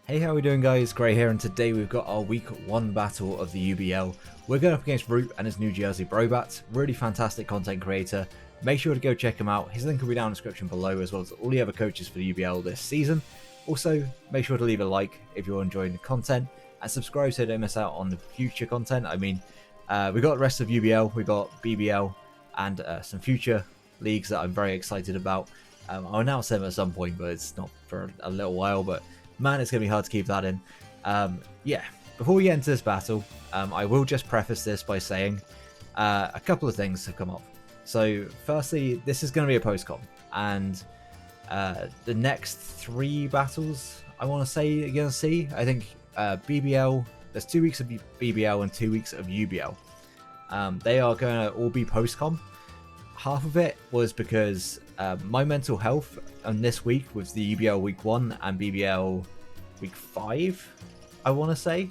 Hey, how are we doing, guys? Gray here, and today we've got our week 1 battle of the UBL. We're going up against Rewt and his NJ Brobats. Really fantastic content creator. Make sure to go check him out. His link will be down in the description below, as well as all the other coaches for the UBL this season. Also, make sure to leave a like if you're enjoying the content, and subscribe so you don't miss out on the future content. I mean, we got the rest of UBL, we got BBL, and some future leagues that I'm very excited about. I'll announce them at some point, but it's not for a little while, but man, it's going to be hard to keep that in. Yeah, before we get into this battle, I will just preface this by saying a couple of things have come up. So, firstly, this is going to be a post-com, and the next 3 battles, I want to say, you're going to see. I think BBL, there's 2 weeks of BBL and 2 weeks of UBL. They are going to all be post-com. Half of it was because my mental health on this week with the UBL week 1 and BBL week 5, I want to say,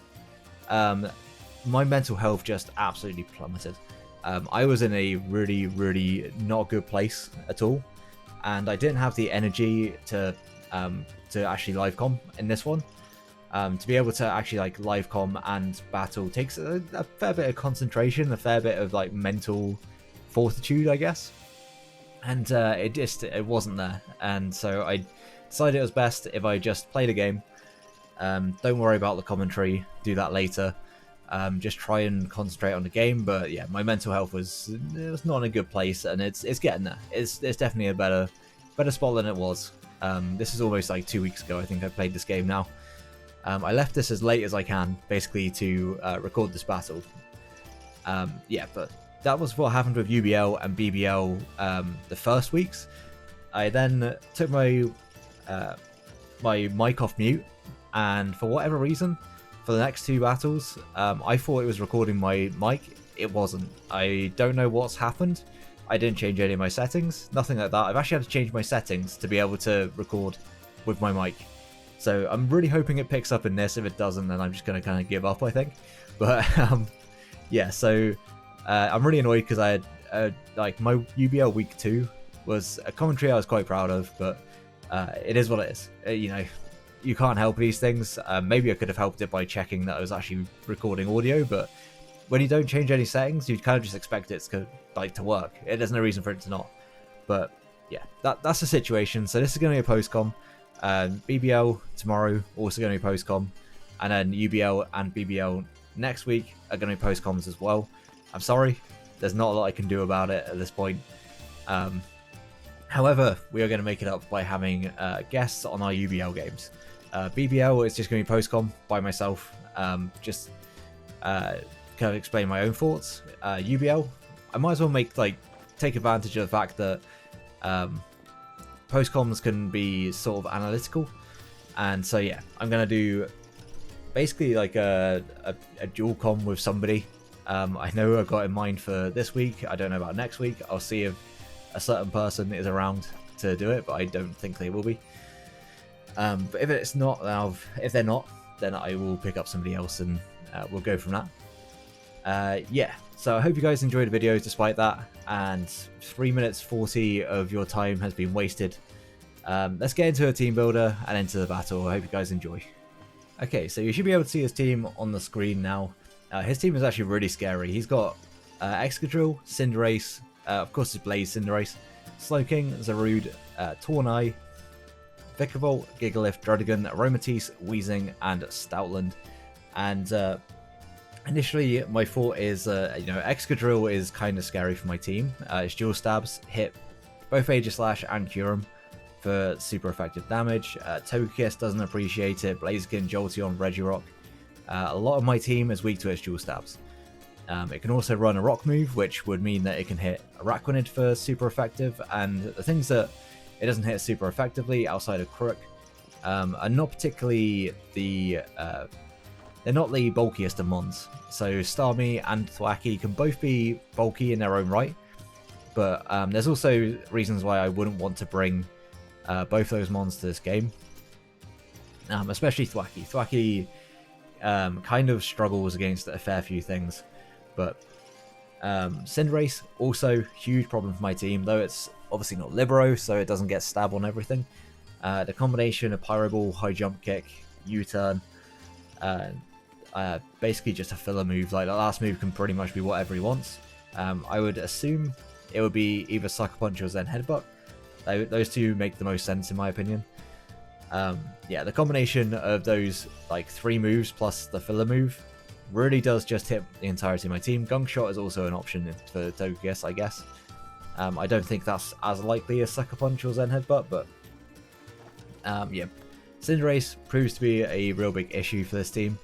my mental health just absolutely plummeted. I was in a really not good place at all, and I didn't have the energy to actually live com in this one. To be able to actually like live com and battle takes a fair bit of concentration, a fair bit of like mental fortitude, I guess, and it wasn't there, and so I decided it was best if I just played a game. Don't worry about the commentary, do that later. Just try and concentrate on the game. But yeah, my mental health was not in a good place, and it's getting there. It's definitely a better spot than it was. This is almost like 2 weeks ago. I think I played this game now. I left this as late as I can, basically, to record this battle. Yeah, but that was what happened with UBL and BBL the first weeks. I then took my my mic off mute, and for whatever reason, for the next 2 battles, I thought it was recording my mic. It wasn't. I don't know what's happened. I didn't change any of my settings, nothing like that. I've actually had to change my settings to be able to record with my mic. So I'm really hoping it picks up in this. If it doesn't, then I'm just going to kind of give up, I think. But yeah, so I'm really annoyed because I had like my UBL week 2 was a commentary I was quite proud of, but it is what it is. You know, you can't help these things. Maybe I could have helped it by checking that I was actually recording audio, but when you don't change any settings, you kind of just expect it to work. There's no reason for it to not. But yeah, that's the situation. So this is going to be a post-com. BBL tomorrow also going to be post-com, and then UBL and BBL next week are going to be post-coms as well. I'm sorry, there's not a lot I can do about it at this point. However, we are going to make it up by having guests on our UBL games. BBL is just going to be post-com by myself, just kind of explain my own thoughts. UBL, I might as well take advantage of the fact that post-coms can be sort of analytical, and so yeah, I'm going to do basically like a dual com with somebody. I know I've got in mind for this week. I don't know about next week. I'll see if a certain person is around to do it, but I don't think they will be. But if it's not, if they're not, then I will pick up somebody else, and we'll go from that. Yeah, so I hope you guys enjoyed the videos despite that, and 3 minutes 40 of your time has been wasted. Let's get into a team builder and into the battle. I hope you guys enjoy. Okay, so you should be able to see his team on the screen now. His team is actually really scary. He's got Aegislash, Cinderace, of course it's Blaze Cinderace, Slowking, Zarude, Tornai, Vikavolt, Gigalith, Druddigon, Aromatisse, Weezing, and Stoutland. And initially my thought is, Excadrill is kind of scary for my team. Its dual stabs hit both Aegislash and Kyurem for super effective damage. Togekiss doesn't appreciate it. Blaziken, Jolteon, Regirock. A lot of my team is weak to its dual stabs. It can also run a rock move, which would mean that it can hit Araquanid for super effective, and the things that it doesn't hit super effectively outside of KROOK are not particularly they're not the bulkiest of mons. So Starmie and Thwackey can both be bulky in their own right, but there's also reasons why I wouldn't want to bring both those mons to this game, especially Thwackey. Thwackey kind of struggles against a fair few things, but Cinderace, also huge problem for my team, though it's obviously not Libero, so it doesn't get stab on everything. The combination of Pyro Ball, High Jump Kick, U-turn, basically just a filler move. Like, the last move can pretty much be whatever he wants. I would assume it would be either Sucker Punch or Zen Headbutt. Those two make the most sense in my opinion. Yeah, the combination of those like 3 moves plus the filler move really does just hit the entirety of my team. Gunk Shot is also an option for Togekiss, I guess. I don't think that's as likely as Sucker Punch or Zen Headbutt, but yeah. Cinderace proves to be a real big issue for this team.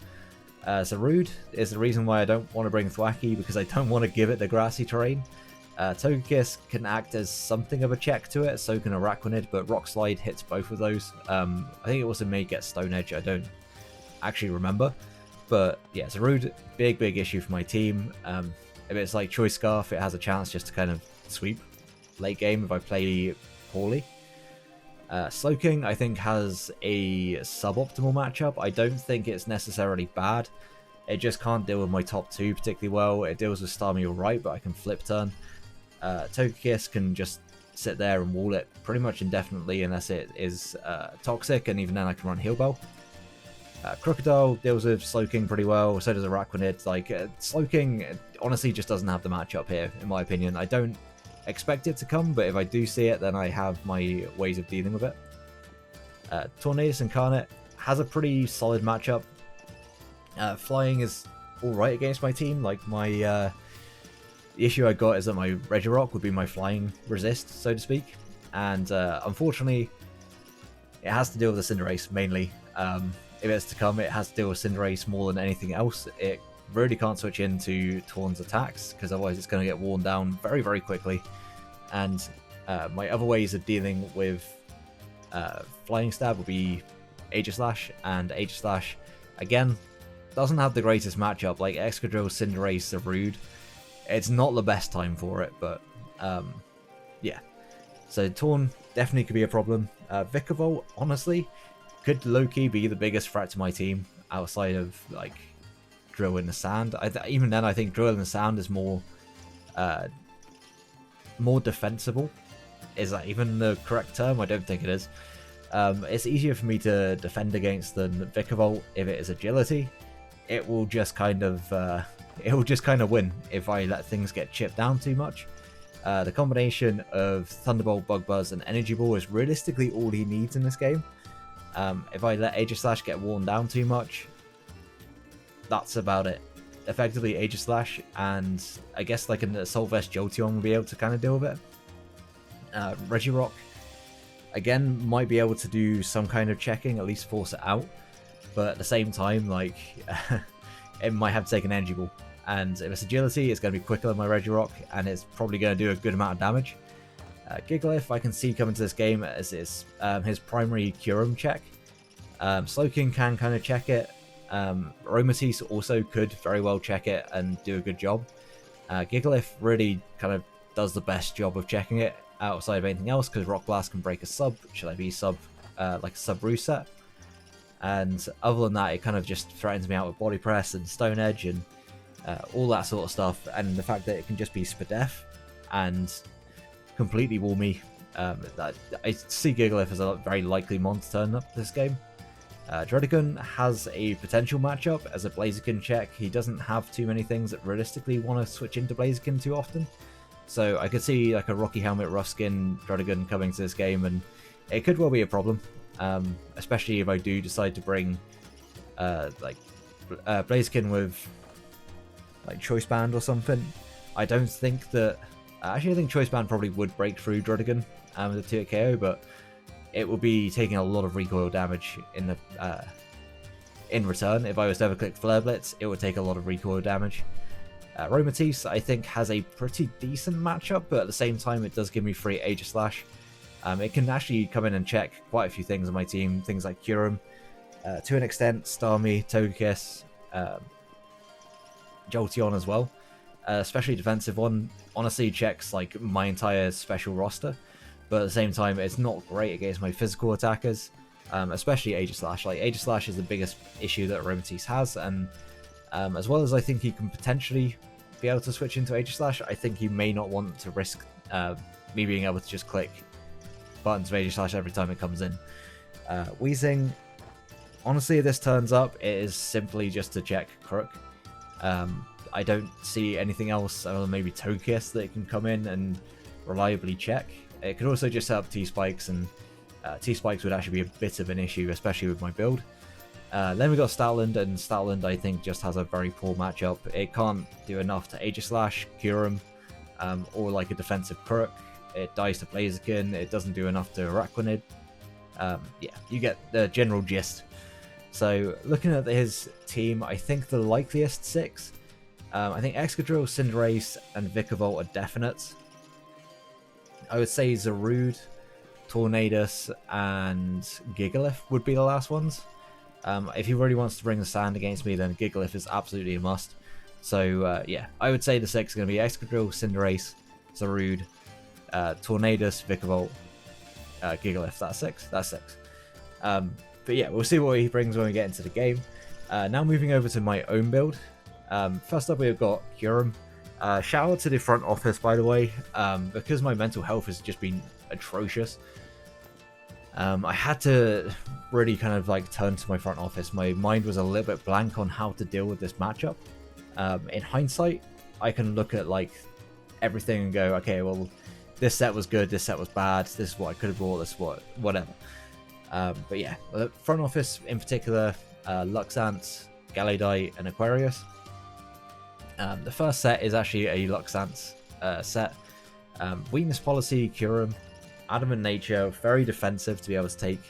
So Rude is the reason why I don't want to bring Thwackey, because I don't want to give it the grassy terrain. Togekiss can act as something of a check to it, so can Araquanid, but Rock Slide hits both of those. I think it also may get Stone Edge, I don't actually remember. But yeah, it's a Rude, big issue for my team. If it's like Choice Scarf, it has a chance just to kind of sweep late game if I play poorly. Slowking, I think, has a suboptimal matchup. I don't think it's necessarily bad. It just can't deal with my top 2 particularly well. It deals with Starmie alright, but I can flip turn. Togekiss can just sit there and wall it pretty much indefinitely unless it is toxic, and even then I can run Heal Bell. Krookodile deals with Slowking pretty well, so does Araquanid. Like, Slowking honestly just doesn't have the matchup here, in my opinion. I don't expect it to come, but if I do see it, then I have my ways of dealing with it. Tornadus Incarnate has a pretty solid matchup. Flying is alright against my team. Like, the issue I got is that my Regirock would be my flying resist, so to speak, and unfortunately it has to deal with the Cinderace mainly. If it's to come, it has to deal with Cinderace more than anything else. It really can't switch into Torn's attacks, because otherwise it's going to get worn down very quickly. And my other ways of dealing with Flying Stab would be Aegislash, and Aegislash, again, doesn't have the greatest matchup. Like, Excadrill, Cinderace, Rude, it's not the best time for it, but yeah. So Torn definitely could be a problem. Vikavolt, honestly, could low-key be the biggest threat to my team outside of, like, Drill in the Sand. Even then, I think Drill in the Sand is more defensible. Is that even the correct term? I don't think it is. It's easier for me to defend against than Vikavolt. If it is agility, it will just kind of win if I let things get chipped down too much. The combination of Thunderbolt, Bug Buzz, and Energy Ball is realistically all he needs in this game. If I let Aegislash get worn down too much, that's about it. Effectively, Aegislash and I guess like an Assault Vest Jolteon will be able to kind of deal with it. Regirock, again, might be able to do some kind of checking, at least force it out. But at the same time, like, it might have to take an Energy Ball. And if it's agility, it's going to be quicker than my Regirock, and it's probably going to do a good amount of damage. Gigalith, I can see coming to this game as his primary Kyurem check. Slowking can kind of check it. Aromatisse also could very well check it and do a good job. Gigalith really kind of does the best job of checking it outside of anything else, because Rock Blast can break a sub, like a sub reset. And other than that, it kind of just threatens me out with Body Press and Stone Edge and all that sort of stuff. And the fact that it can just be Spadef and completely wall me. I see Gigalith as a very likely mon to turn up this game. Druddigon has a potential matchup as a Blaziken check. He doesn't have too many things that realistically want to switch into Blaziken too often. So I could see like a Rocky Helmet, Rough Skin, Druddigon coming to this game, and it could well be a problem. Especially if I do decide to bring Blaziken with like Choice Band or something. I don't think that... Actually, I think Choice Band probably would break through Druddigon with a 2-hit KO, but it would be taking a lot of recoil damage in return. If I was to ever click Flare Blitz, it would take a lot of recoil damage. Aromatisse, I think, has a pretty decent matchup, but at the same time, it does give me free Aegislash. It can actually come in and check quite a few things on my team, things like Kyurem, to an extent, Starmie, Togekiss, Jolteon as well. Especially defensive one, honestly checks like my entire special roster, but at the same time it's not great against my physical attackers, especially Aegislash. Like, Aegislash is the biggest issue that Aromatisse has, and as well as I think he can potentially be able to switch into Aegislash, I think he may not want to risk me being able to just click buttons of Aegislash every time it comes in. Weezing, Honestly, if this turns up, it is simply just to check Krook. I don't see anything else, other than maybe Tokias, that it can come in and reliably check. It could also just set up T-Spikes, and T-Spikes would actually be a bit of an issue, especially with my build. Then we got Stoutland, and Stoutland I think just has a very poor matchup. It can't do enough to Aegislash, cure him, or like a defensive Krook. It dies to Blaziken, it doesn't do enough to Araquanid. Yeah, you get the general gist. So looking at his team, I think the likeliest 6, I think Excadrill, Cinderace, and Vikavolt are definite. I would say Zarude, Tornadus, and Gigalith would be the last ones. If he really wants to bring the sand against me, then Gigalith is absolutely a must. So yeah, I would say the 6 are going to be Excadrill, Cinderace, Zarude, Tornadus, Vikavolt, Gigalith. That's 6. That's 6. But yeah, we'll see what he brings when we get into the game. Now moving over to my own build. First up, we've got Kyurem. Shout out to the front office, by the way, because my mental health has just been atrocious. I had to really kind of like turn to my front office. My mind was a little bit blank on how to deal with this matchup. In hindsight, I can look at like everything and go, okay, well, this set was good, this set was bad, this is what I could have brought, this is what, whatever. But yeah, the front office in particular, Luxant, Galladite, and Aquarius. The first set is actually a Luxant set. Weakness Policy, Kyurem, Adamant Nature, very defensive to be able to take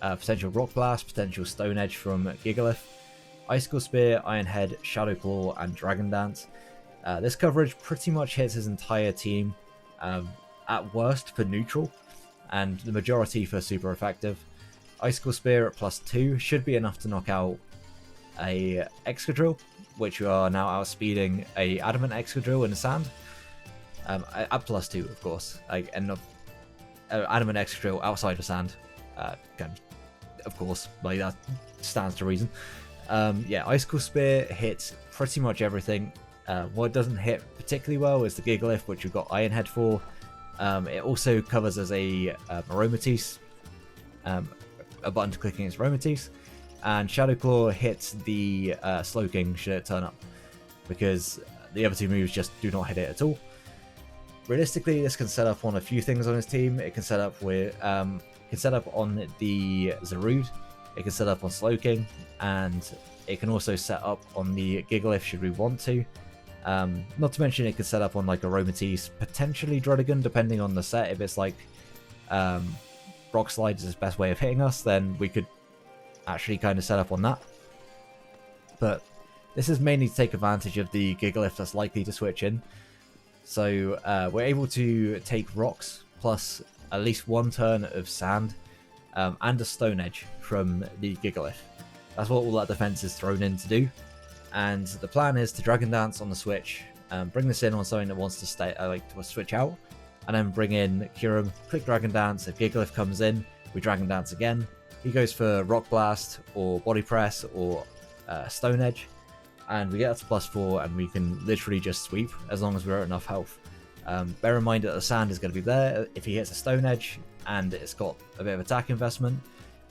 potential Rock Blast, potential Stone Edge from Gigalith, Icicle Spear, Iron Head, Shadow Claw, and Dragon Dance. This coverage pretty much hits his entire team, at worst for neutral, and the majority for super effective. Icicle Spear at +2 should be enough to knock out a Excadrill, which we are now outspeeding a Adamant Excadrill in the sand. At +2, of course. Like, and Adamant Excadrill outside of sand, of course, like that stands to reason. Yeah, Icicle Spear hits pretty much everything. What doesn't hit particularly well is the Gigalith, which we've got Iron Head for. It also covers as a Aromatisse, a button to click against Aromatisse, and Shadow Claw hits the Slowking should it turn up, because the other 2 moves just do not hit it at all. Realistically, this can set up on a few things on his team. It can set up with, on the Zarude, it can set up on Slowking, and it can also set up on the Gigalith should we want to. Not to mention it can set up on like Aromatisse, potentially Druddigon, depending on the set. If it's like Rock Slide is his best way of hitting us, then we could actually kind of set up on that. But this is mainly to take advantage of the Gigalith that's likely to switch in. So we're able to take rocks plus at least 1 turn of sand and a Stone Edge from the Gigalith. That's what all that defense is thrown in to do. And the plan is to Dragon Dance on the switch, bring this in on something that wants to stay, to switch out, and then bring in Kyurem, click Dragon Dance. If Gigalith comes in, we Dragon Dance again. He goes for Rock Blast or Body Press or Stone Edge, and we get up to +4, and we can literally just sweep as long as we're at enough health. Bear in mind that the sand is going to be there. If he hits a Stone Edge and it's got a bit of attack investment,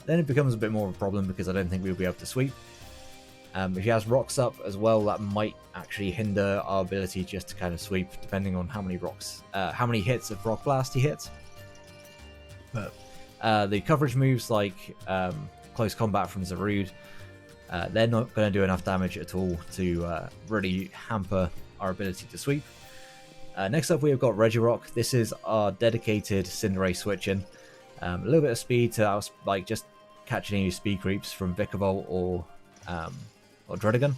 then it becomes a bit more of a problem because I don't think we'll be able to sweep. If he has rocks up as well, that might actually hinder our ability just to kind of sweep, depending on how many rocks, how many hits of Rock Blast he hits. But the coverage moves like Close Combat from Zarude, they're not going to do enough damage at all to really hamper our ability to sweep. Next up, we've got Regirock. This is our dedicated Cinderace switch-in. A little bit of speed to just catching any speed creeps from Vikavolt or Druddigon.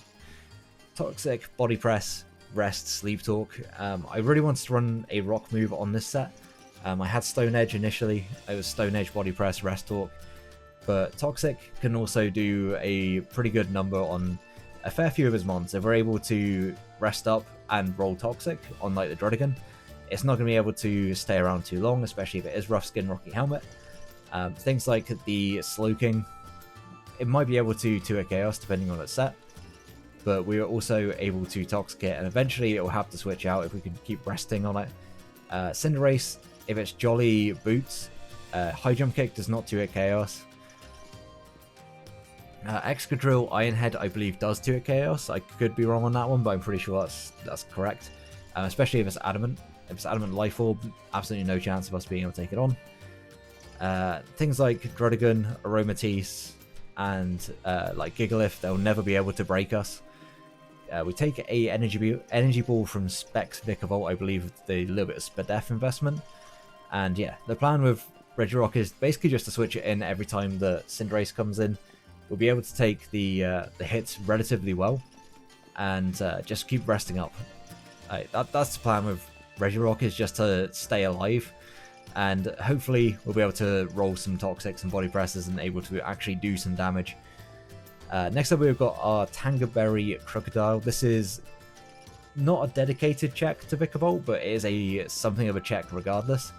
Toxic, Body Press, Rest, Sleep Talk. I really wanted to run a rock move on this set. I had Stone Edge initially. It was Stone Edge, Body Press, Rest Talk. But Toxic can also do a pretty good number on a fair few of his mons. If we're able to rest up and roll Toxic on like the Druddigon, it's not going to be able to stay around too long, especially if it is Rough Skin, Rocky Helmet. Things like the Slowking, it might be able to 2-hit Chaos depending on its set, but we are also able to Toxic it, and eventually it will have to switch out if we can keep resting on it. Cinderace, if it's Jolly Boots, High Jump Kick does not 2-hit Chaos. Excadrill Ironhead, I believe, does 2 Chaos. I could be wrong on that one, but I'm pretty sure that's correct. Especially if it's Adamant. If it's Adamant Life Orb, absolutely no chance of us being able to take it on. Things like Druddigon, Aromatisse, and like Gigalith, they'll never be able to break us. We take a energy ball from Specs Vikavolt, I believe, with a little bit of Spadef investment. And yeah, the plan with Regirock is basically just to switch it in every time the Cinderace comes in. We'll be able to take the hits relatively well, and just keep resting up. That's the plan with Regirock, is just to stay alive, and hopefully we'll be able to roll some Toxics and Body Presses and able to actually do some damage. Next up, we've got our Tangerberry Krookodile. This is not a dedicated check to Vikavolt, but it is something of a check regardless.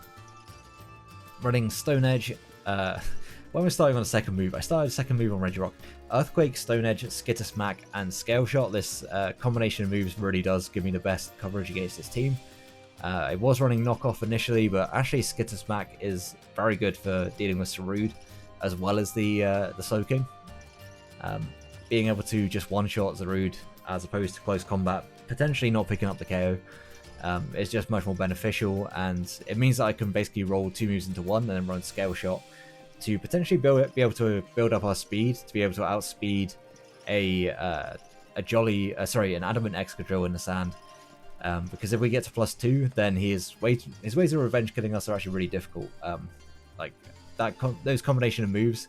Running Stone Edge. When we're starting on a second move, I started a second move on Regirock. Earthquake, Stone Edge, Skitter Smack, and Scale Shot. This combination of moves really does give me the best coverage against this team. I was running Knockoff initially, but actually Skitter Smack is very good for dealing with Rewt, as well as the Soaking. Being able to just one-shot Rewt as opposed to close combat, potentially not picking up the KO, is just much more beneficial, and it means that I can basically roll 2 moves into one and then run Scale Shot to potentially be able to build up our speed, to be able to outspeed an Adamant Excadrill in the sand. Because if we get to +2, then his ways of revenge killing us are actually really difficult. Like those combination of moves,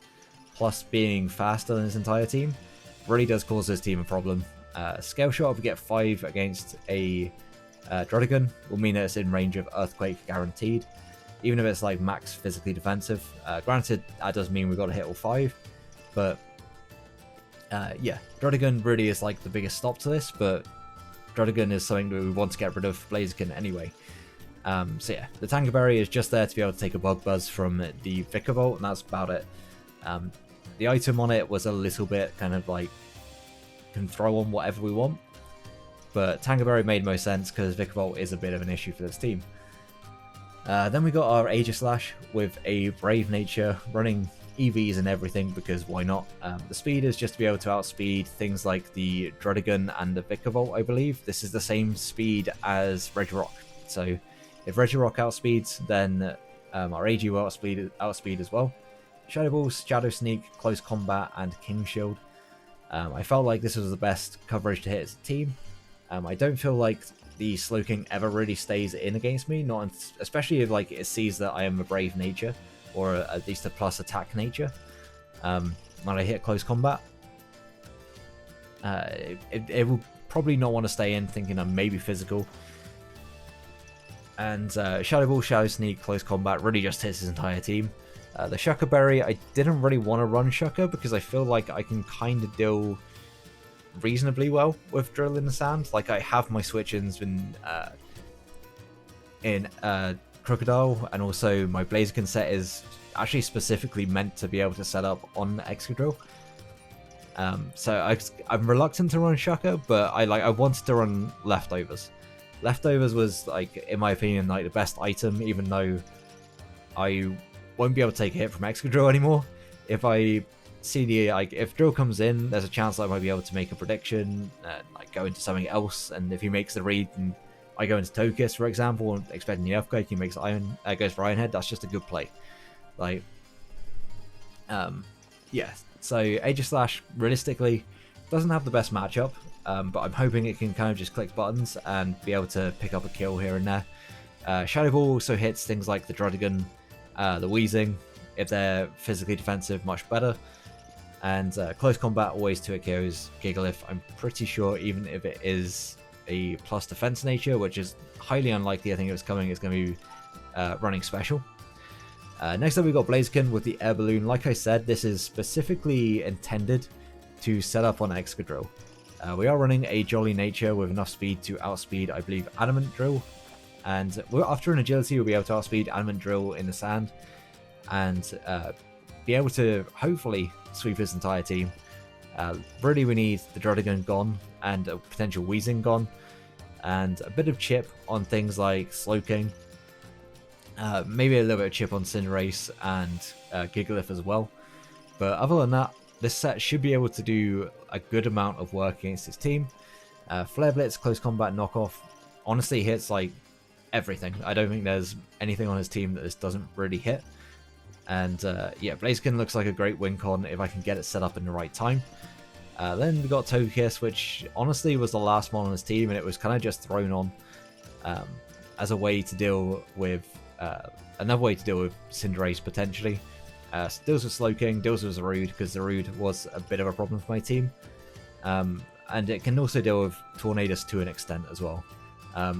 plus being faster than his entire team, really does cause this team a problem. Scale Shot, if we get 5 against a Druddigon, will mean that it's in range of Earthquake guaranteed, even if it's like max physically defensive. Granted, that does mean we've got to hit all 5, but yeah, Druddigon really is like the biggest stop to this, but Druddigon is something that we want to get rid of Blaziken anyway. So yeah, the Tangerberry is just there to be able to take a Bug Buzz from the Vikavolt, and that's about it. The item on it was a little bit kind of like, can throw on whatever we want, but Tangerberry made most sense because Vikavolt is a bit of an issue for this team. Then we got our Aegislash with a Brave Nature, running EVs and everything because why not? The speed is just to be able to outspeed things like the Druddigon and the Vikavolt, I believe. This is the same speed as Regirock, so if Regirock outspeeds, then our AG will outspeed as well. Shadow Ball, Shadow Sneak, Close Combat, and King Shield. I felt like this was the best coverage to hit as a team. I don't feel like the Slowking ever really stays in against me, especially if like it sees that I am a Brave Nature, or at least a plus attack nature. When I hit Close Combat, it will probably not want to stay in, thinking I'm maybe physical. And Shadow Ball, Shadow Sneak, Close Combat really just hits his entire team. The Shucker Berry, I didn't really want to run Shucker because I feel like I can kind of deal reasonably well with Drill in the Sand. Like, I have my switch-ins in Krookodile, and also my Blaziken set is actually specifically meant to be able to set up on Excadrill. So I'm reluctant to run Shucker, but I wanted to run Leftovers. Leftovers was, like, in my opinion, like the best item, even though I won't be able to take a hit from Excadrill anymore. If I see if Drill comes in, there's a chance that I might be able to make a prediction, like go into something else, and if he makes the read and I go into Tokus, for example, and expecting the Earthquake, he makes goes for Ironhead, that's just a good play. Like, yeah, so Aegislash realistically doesn't have the best matchup, but I'm hoping it can kind of just click buttons and be able to pick up a kill here and there. Shadow Ball also hits things like the Druddigon, the Weezing, if they're physically defensive, much better. And Close Combat always 2-hit KOs Gigalith, I'm pretty sure, even if it is a plus defense nature, which is highly unlikely. I think it's going to be running special. Next up, we've got Blaziken with the Air Balloon. Like I said, this is specifically intended to set up on Excadrill. We are running a Jolly Nature with enough speed to outspeed, I believe, Adamant Drill. And after an agility, we'll be able to outspeed Adamant Drill in the sand, and be able to hopefully sweep his entire team. Really, we need the Druddigon gone and a potential Weezing gone, and a bit of chip on things like Slowking. Maybe a little bit of chip on Cinderace and Gigalith as well. But other than that, this set should be able to do a good amount of work against his team. Flare Blitz, Close Combat, Knockoff, honestly hits like everything. I don't think there's anything on his team that this doesn't really hit. And yeah, Blaziken looks like a great win con if I can get it set up in the right time. Then we got Togekiss, which honestly was the last one on his team, and it was kind of just thrown on as a way to deal with another way to deal with Cinderace potentially. Deals with Slowking, deals with Zarude, because Zarude was a bit of a problem for my team. And it can also deal with Tornadus to an extent as well.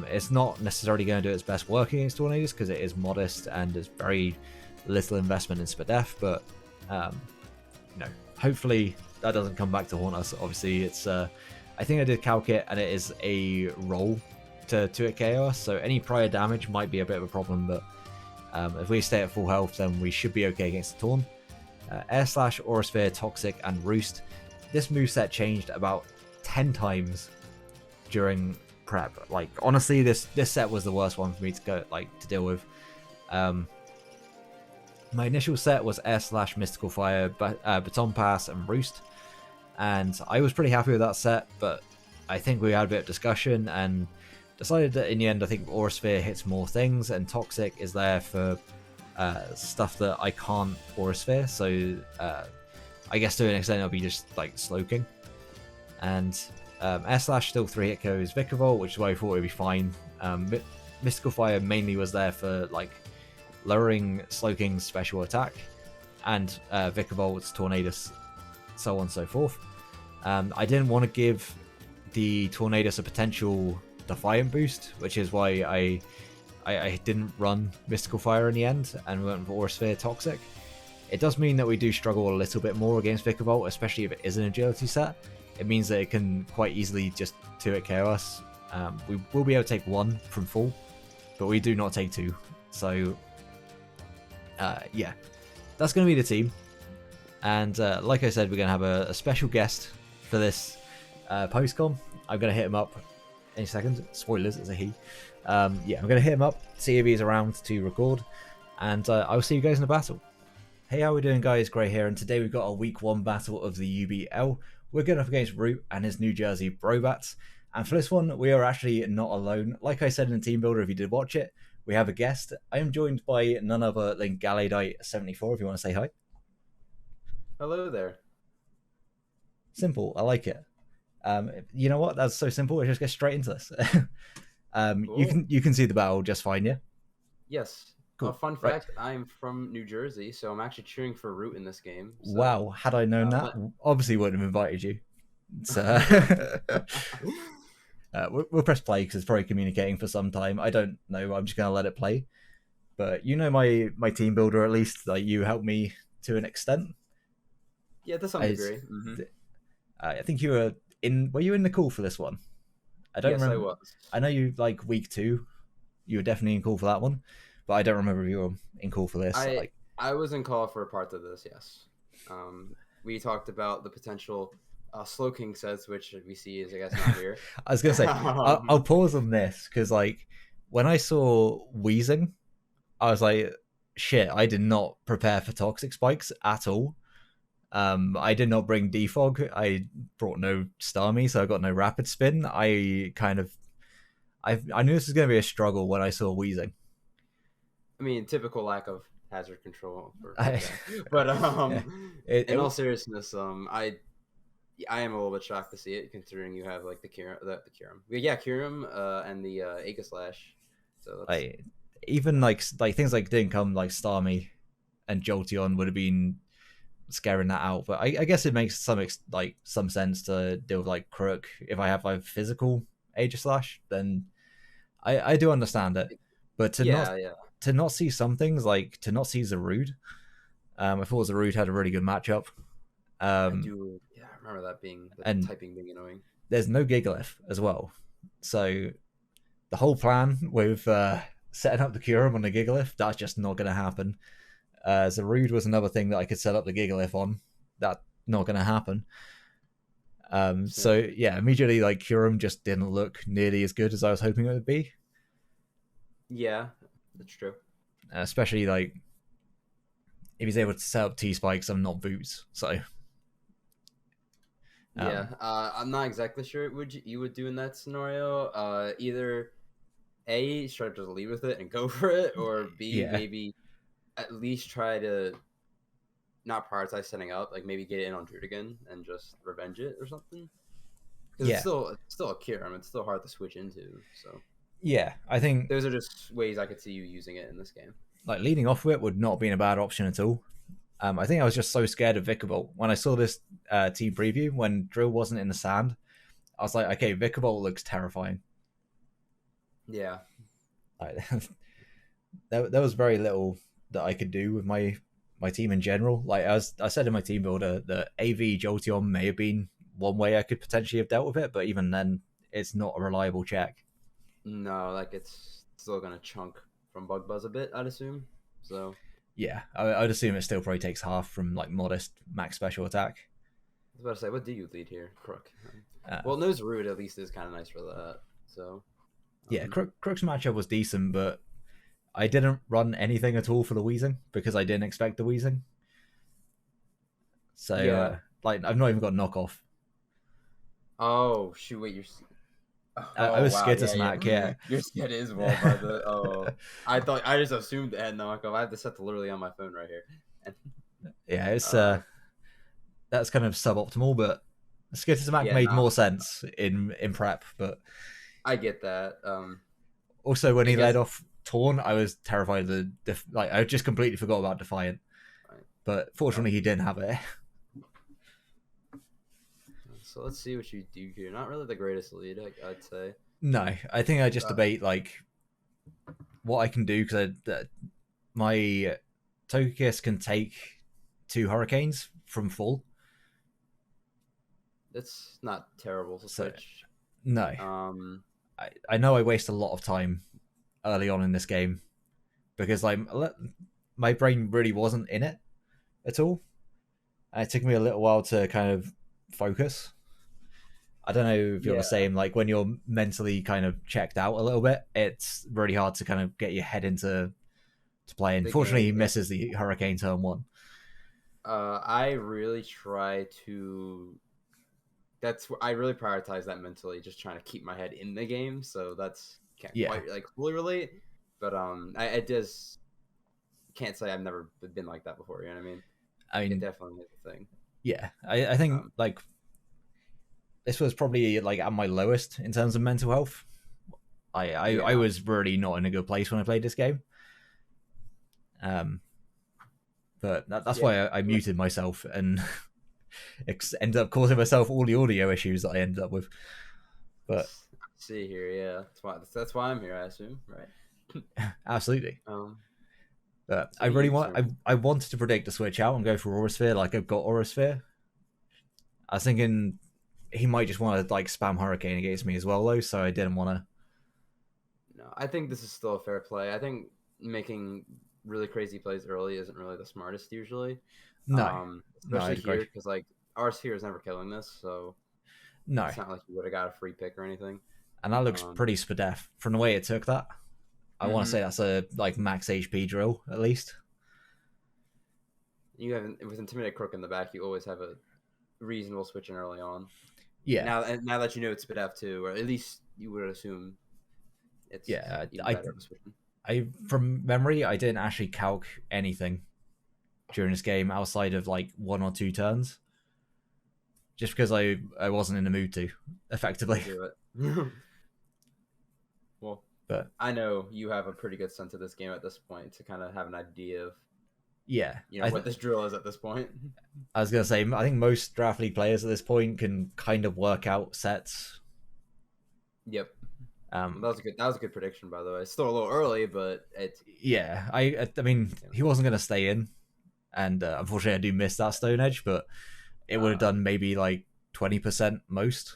It's not necessarily going to do its best work against Tornadus because it is modest and there's very little investment in Spadef, but hopefully that doesn't come back to haunt us. Obviously, it's I think I did calc it, and it is a roll to it KO us, so any prior damage might be a bit of a problem, but if we stay at full health, then we should be okay against the Torn. Air Slash, Aura Sphere, Toxic, and Roost. This moveset changed about 10 times during prep. Like, honestly, this set was the worst one for me to deal with. My initial set was Air Slash, Mystical Fire, Baton Pass, and Roost, and I was pretty happy with that set, but I think we had a bit of discussion and decided that in the end I think Aura Sphere hits more things, and Toxic is there for stuff that I can't Aura Sphere, so I guess to an extent it'll be just like Slowking. And Air Slash still 3-hit KOs Vikavolt, which is why I thought it would be fine. Mystical Fire mainly was there for like lowering Slowking's special attack, and Vikavolt's Tornadus, so on and so forth. I didn't want to give the Tornadus a potential Defiant boost, which is why I didn't run Mystical Fire in the end and went for Aura Sphere Toxic. It does mean that we do struggle a little bit more against Vikavolt, especially if it is an agility set. It means that it can quite easily just 2-hit KO us. We will be able to take 1 from full, but we do not take 2. So yeah, that's going to be the team. And like I said, we're going to have a special guest for this postcon. I'm going to hit him up any second. Spoilers, it's a he. Yeah, I'm going to hit him up, see if he's around to record, and I will see you guys in the battle. Hey, how we doing, guys? Gray here, and today we've got a week 1 battle of the UBL. We're going up against Rewt and his New Jersey Brobats, and for this one, we are actually not alone. Like I said in the team builder, if you did watch it, we have a guest. I am joined by none other than Galadite74, if you want to say hi. Hello there. Simple, I like it. You know what? That's so simple. Let's just get straight into this. Cool. You can see the battle just fine, yeah? Yes. Cool. Fun fact, right. I'm from New Jersey, so I'm actually cheering for Rewt in this game. So, wow, had I known that, obviously wouldn't have invited you. So, we'll press play because it's probably communicating for some time. I don't know. I'm just going to let it play. But you know my team builder, at least. Like, you helped me to an extent. Yeah, to some degree. I think you were you in the call for this one? I don't remember. I was. I know you like week 2. You were definitely in call for that one, but I don't remember if you were in call for this. I was in call for a part of this, yes. We talked about the potential Slowking sets, which we see is, I guess, not here. I was going to say, I'll pause on this, because like, when I saw Wheezing, I was like, shit, I did not prepare for Toxic Spikes at all. I did not bring Defog. I brought no Starmie, so I got no Rapid Spin. I knew this was going to be a struggle when I saw Wheezing. I mean, typical lack of hazard control. But in all seriousness, I am a little bit shocked to see it, considering you have like the Kyurem. Yeah, Kyurem and the Aegislash. So even like things like didn't come like Starmie and Jolteon would have been scaring that out, but I guess it makes some sense to deal with like Krook. If I have like physical Aegislash, then I do understand it. But to not see some things, like to not see Zarude, I thought Zarude had a really good matchup. I remember that being typing being annoying. There's no Gigalith as well, so the whole plan with setting up the Kyurem on the Gigalith, that's just not going to happen. Zarude was another thing that I could set up the Gigalith on. That's not going to happen. So yeah, immediately like Kyurem just didn't look nearly as good as I was hoping it would be. Yeah, that's true. Especially like if he's able to set up T-Spikes and not Boots. So Yeah, I'm not exactly sure what you would do in that scenario. Either A, try to just leave with it and go for it, or B, Yeah. maybe at least try to not prioritize setting up, like maybe get it in on Druid again and just revenge it or something. Because Yeah. it's still a cure. I mean, it's still hard to switch into. So Yeah, I think those are just ways I could see you using it in this game. like leading off with it would not have been a bad option at all. I think I was just so scared of Vickerbolt when I saw this team preview when Drill wasn't in the sand. I was like, okay, Vickerbolt looks terrifying. Yeah. Like, there was very little that I could do with my team in general. Like I said in my team builder, the AV Jolteon may have been one way I could potentially have dealt with it, but even then, it's not a reliable check. No, like it's still gonna chunk from Bug Buzz a bit, I'd assume. So yeah, I'd assume it still probably takes half from like modest max special attack. I was about to say, what do you lead here, Crook? Well, Nose Root at least is kind of nice for that. So yeah, Crook's matchup was decent, but I didn't run anything at all for the Weezing because I didn't expect the Weezing. So yeah, like I've not even got knockoff. Oh shoot! Wait, you're. I was scared to smack. Yeah, you're scared as well by the. Oh, I just assumed it had knockoff. I have the set literally on my phone right here. And, yeah, it's that's kind of suboptimal, but Skitter Smack made more sense in prep. But I get that. Also, when he led off Torn, I was terrified of the I just completely forgot about Defiant. Right. But fortunately, he didn't have it. So let's see what you do here. Not really the greatest lead, I'd say. No, I think I just debate like what I can do because my Togekiss can take 2 Hurricanes from full. That's not terrible to switch. No. I know I waste a lot of time early on in this game because like my brain really wasn't in it at all. And it took me a little while to kind of focus. I don't know if you're the same. Like when you're mentally kind of checked out a little bit, it's really hard to kind of get your head into playing. Fortunately, he misses the Hurricane turn 1. I really try to. I really prioritize that mentally, just trying to keep my head in the game. So that's can't quite like fully relate, but I just can't say I've never been like that before. You know what I mean? I mean, it definitely is a thing. Yeah, I think like this was probably like at my lowest in terms of mental health. I was really not in a good place when I played this game. But that's why I muted myself and ended up causing myself all the audio issues that I ended up with. But see here, that's why I'm here, I assume, right? Absolutely. But I really I wanted to predict a switch out and go for Aura Sphere. Like I've got Aura Sphere. I was thinking he might just want to like spam Hurricane against me as well, though. So I didn't want to. No, I think this is still a fair play. I think making really crazy plays early isn't really the smartest usually. No, especially here because like our Sphere is never killing this, so no, it's not like you would have got a free pick or anything. And that looks pretty spadef from the way it took that. I want to say that's a like max HP drill at least. You have with Intimidate Crook in the back, you always have a reasonable switching early on. Yeah. Now that you know it's spadef too, or at least you would assume it's I from memory I didn't actually calc anything during this game outside of like 1 or 2 turns. Just because I wasn't in the mood to effectively. Do it. Well, but I know you have a pretty good sense of this game at this point to kind of have an idea of what this drill is at this point. I was gonna say I think most draft league players at this point can kind of work out sets. Yep. That was a good prediction, by the way. It's still a little early, but it's I mean he wasn't gonna stay in, and unfortunately I do miss that Stone Edge, but it would have done maybe like 20% most.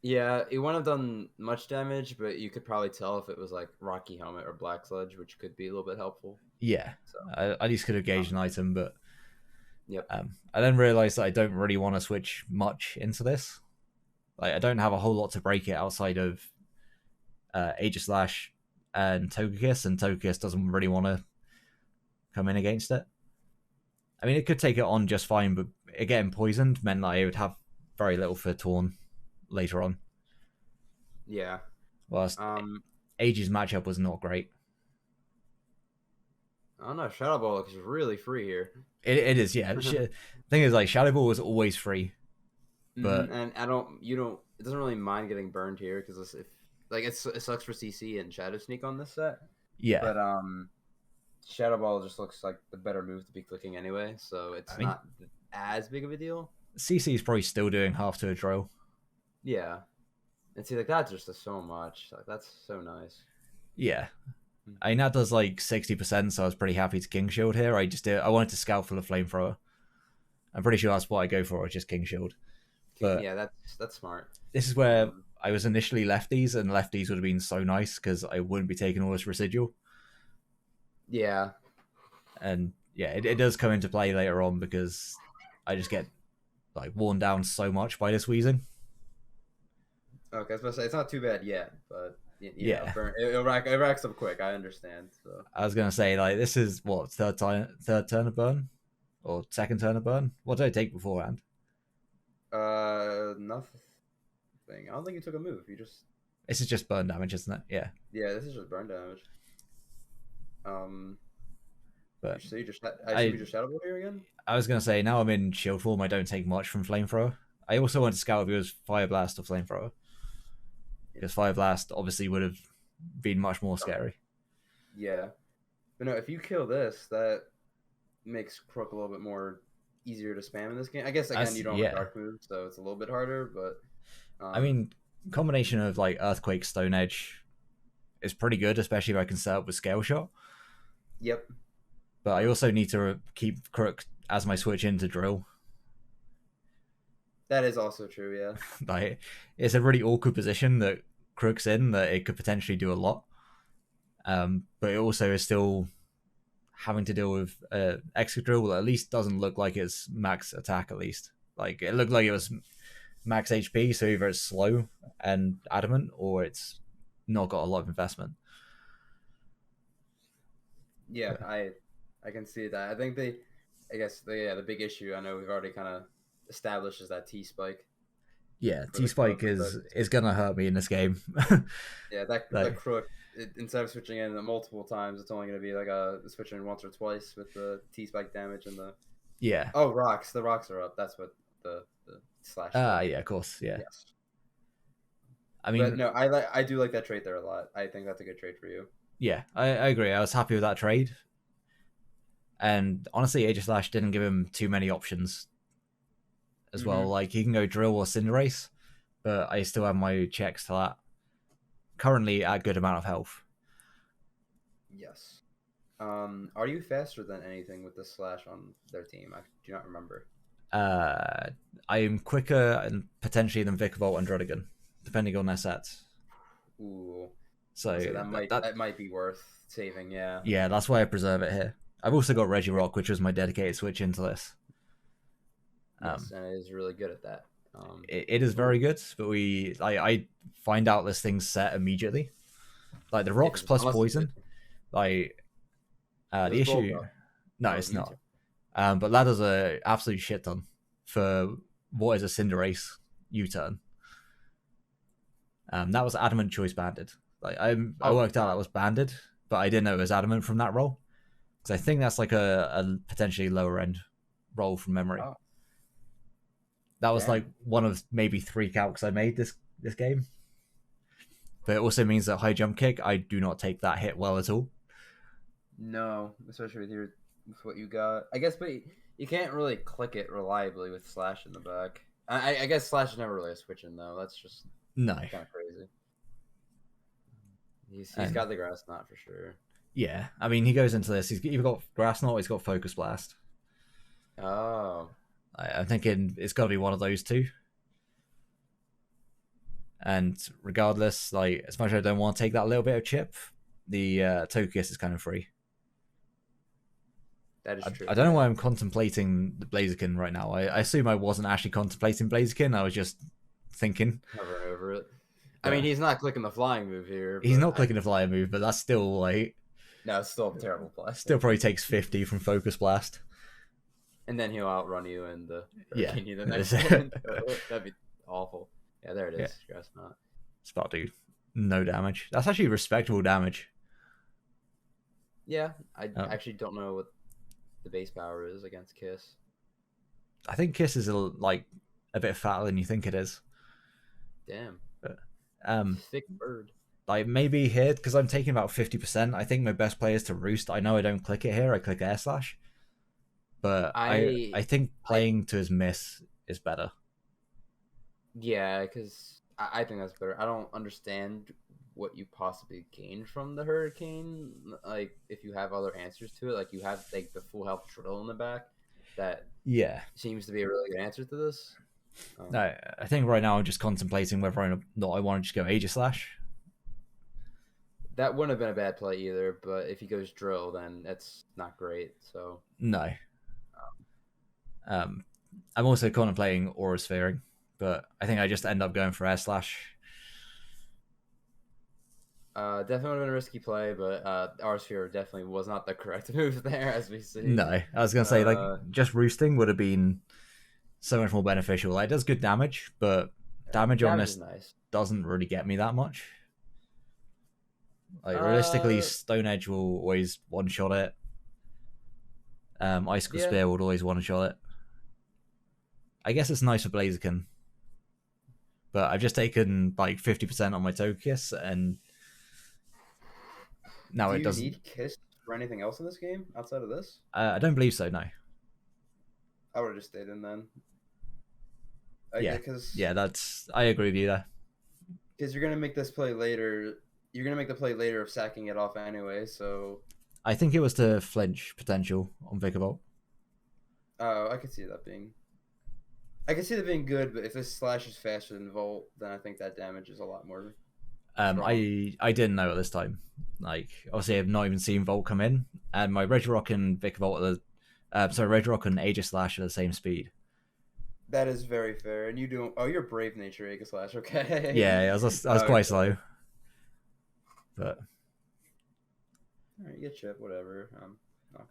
Yeah, it wouldn't have done much damage, but you could probably tell if it was like Rocky Helmet or Black Sludge, which could be a little bit helpful. Yeah, so I at least could have gauged an item, but yep. I then realized that I don't really want to switch much into this. Like I don't have a whole lot to break it outside of Aegislash and Togekiss, and Togekiss doesn't really want to come in against it. I mean, it could take it on just fine, but again, poisoned meant that I would have very little for Torn later on. Yeah. Whilst Aegis matchup was not great. I don't know. Shadow Ball looks really free here. It is, yeah. The thing is, like, Shadow Ball was always free, but and it doesn't really mind getting burned here because if like it sucks for CC and Shadow Sneak on this set. Yeah. But Shadow Ball just looks like the better move to be clicking anyway, so it's not as big of a deal. CC is probably still doing half to a drill. Yeah. And see, like, that just does so much. Like, that's so nice. Yeah. I mean, that does like 60%, so I was pretty happy to King Shield here. I wanted to scout for the Flamethrower. I'm pretty sure that's what I go for, just King Shield. But yeah, that's smart. This is where I was initially lefties, and lefties would have been so nice because I wouldn't be taking all this residual. Yeah. And yeah, it does come into play later on because I just get like worn down so much by this wheezing. Okay, I was about to say, it's not too bad yet, but yeah, it racks up quick. I understand. So I was gonna say, like, this is what third turn of burn, or second turn of burn. What did I take beforehand? Nothing. I don't think you took a move. This is just burn damage, isn't it? Yeah. Yeah, this is just burn damage. But so you just Shadow Ball here again? I was gonna say, now I'm in shield form. I don't take much from Flamethrower. I also went to scout if it was Fire Blast or Flamethrower, because Fire Blast obviously would have been much more scary. Yeah, but no, if you kill this, that makes Krook a little bit more easier to spam in this game. I guess again you don't have dark moves, so it's a little bit harder. But I mean, combination of like Earthquake, Stone Edge is pretty good, especially if I can set up with Scale Shot. Yep. But I also need to keep Krook as my switch into Drill. That is also true, yeah. Like, it's a really awkward position that Krook's in, that it could potentially do a lot. But it also is still having to deal with Extra Drill that at least doesn't look like it's max attack, at least. Like, it looked like it was max HP, so either it's slow and adamant, or it's not got a lot of investment. Yeah, I can see that. I think the big issue, I know we've already kind of established, is that T-Spike. Yeah, T-Spike is going to hurt me in this game. Yeah, that Krook, instead of switching in multiple times, it's only going to be like switching once or twice with the T-Spike damage and the... Yeah. Oh, rocks. The rocks are up. That's what the slash... yeah, of course, yeah. Yes. I mean... But no, I do like that trait there a lot. I think that's a good trait for you. Yeah, I agree. I was happy with that trade. And honestly, Aegislash didn't give him too many options as well. Like, he can go Drill or Cinderace, but I still have my checks to that. Currently at a good amount of health. Yes. Are you faster than anything with the slash on their team? I do not remember. I am quicker and potentially than Vikavolt and Druddigan, depending on their sets. Ooh. So that might be worth saving, yeah. Yeah, that's why I preserve it here. I've also got Regirock, which was my dedicated switch into this. Yes, and it is really good at that. It is very good, but I find out this thing's set immediately. Like, the rocks plus poison, like the issue. No, it's not. But that does a absolute shit ton for what is a Cinderace U-turn. That was Adamant Choice banded. Like, I worked out that was banded, but I didn't know it was Adamant from that roll. Because I think that's like a potentially lower end roll from memory. Oh. That was like one of maybe 3 calcs I made this game. But it also means that high jump kick, I do not take that hit well at all. No, especially with what you got. I guess, but you can't really click it reliably with Slash in the back. I guess Slash is never really a switch in, though. That's just kind of crazy. He's got the Grass Knot for sure. Yeah, I mean, he goes into this. He's either got Grass Knot or he's got Focus Blast. Oh. I'm thinking it's got to be one of those two. And regardless, like, as much as I don't want to take that little bit of chip, the Togekiss is kind of free. That is true. I don't know why I'm contemplating the Blaziken right now. I assume I wasn't actually contemplating Blaziken. I was just thinking. Hovering over it. I mean, he's not clicking the flying move here. He's not clicking the flying move, but that's still like... No, it's still a terrible play. Still probably takes 50 from Focus Blast. And then he'll outrun you and hurricane you the Yeah. next one. That'd be awful. Yeah, there it is. Yeah. Stress not. It's about to do no damage. That's actually respectable damage. Yeah, I actually don't know what the base power is against Kiss. I think Kiss is like a bit fatter than you think it is. Damn. But, thick bird. Like maybe here because I'm taking about 50%. I think my best play is to Roost. I know I don't click it here. I click Aegislash. But I think playing to his miss is better. Yeah, because I think that's better. I don't understand what you possibly gain from the hurricane. Like if you have other answers to it, like you have like the full health drill in the back. That seems to be a really good answer to this. No, I think right now I'm just contemplating whether or not I want to just go Aegislash. That wouldn't have been a bad play either, but if he goes drill, then that's not great. So no. I'm also contemplating Aura Sphering, but I think I just end up going for Aegislash. Definitely would have been a risky play, but Aura Sphere definitely was not the correct move there, as we see. No, I was gonna say like just roosting would have been so much more beneficial. Like it does good damage, but damage on this doesn't really get me that much. Like realistically, Stone Edge will always one shot it. Icicle Spear would always one shot it. I guess it's nice for Blaziken, but I've just taken like 50% on my Togekiss, and now it doesn't. Do you need Kiss for anything else in this game outside of this? I don't believe so. No. I would have just stayed in then. Yeah, that's. I agree with you there. Because you're gonna make this play later. You're gonna make the play later of sacking it off anyway. So. I think it was to flinch potential on Vikavolt. Oh, I could see that being. I can see that being good, but if this Slash is faster than Volt, then I think that damage is a lot more. I didn't know at this time. Like obviously, I've not even seen Volt come in, and my Regirock and Vikavolt Regirock and Aegislash are the same speed. That is very fair, and you do. Oh, you're Brave Nature Aegislash, okay? Yeah, I was quite slow, but. All right, you get chip, whatever.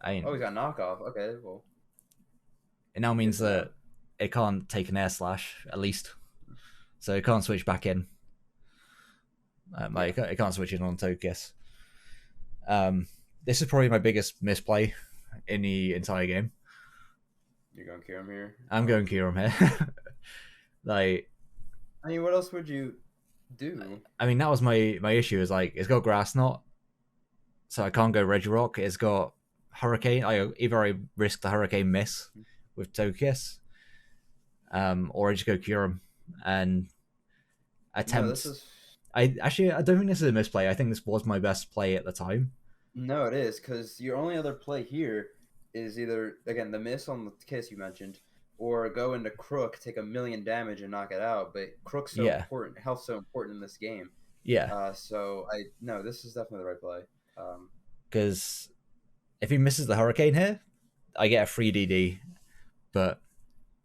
He's got knockoff. Okay, well. It now means that it can't take an Aegislash, at least. So it can't switch back in. It can't switch in on Togekiss. This is probably my biggest misplay in the entire game. You're going Kyurem here? I'm going Kyurem here. Like, I mean, what else would you do? I mean, that was my issue. Is like, it's got Grass Knot, so I can't go Regirock. It's got Hurricane. Either I risk the Hurricane miss with Togekiss, or I just go Kyurem and attempt. No, I don't think this is a misplay. I think this was my best play at the time. No, it is, because your only other play here is either, again, the miss on the Kiss you mentioned, or go into Krook, take 1,000,000 damage and knock it out. But Krook's so important, health's so important in this game. Yeah. No, this is definitely the right play. Because if he misses the Hurricane here, I get a free DD. But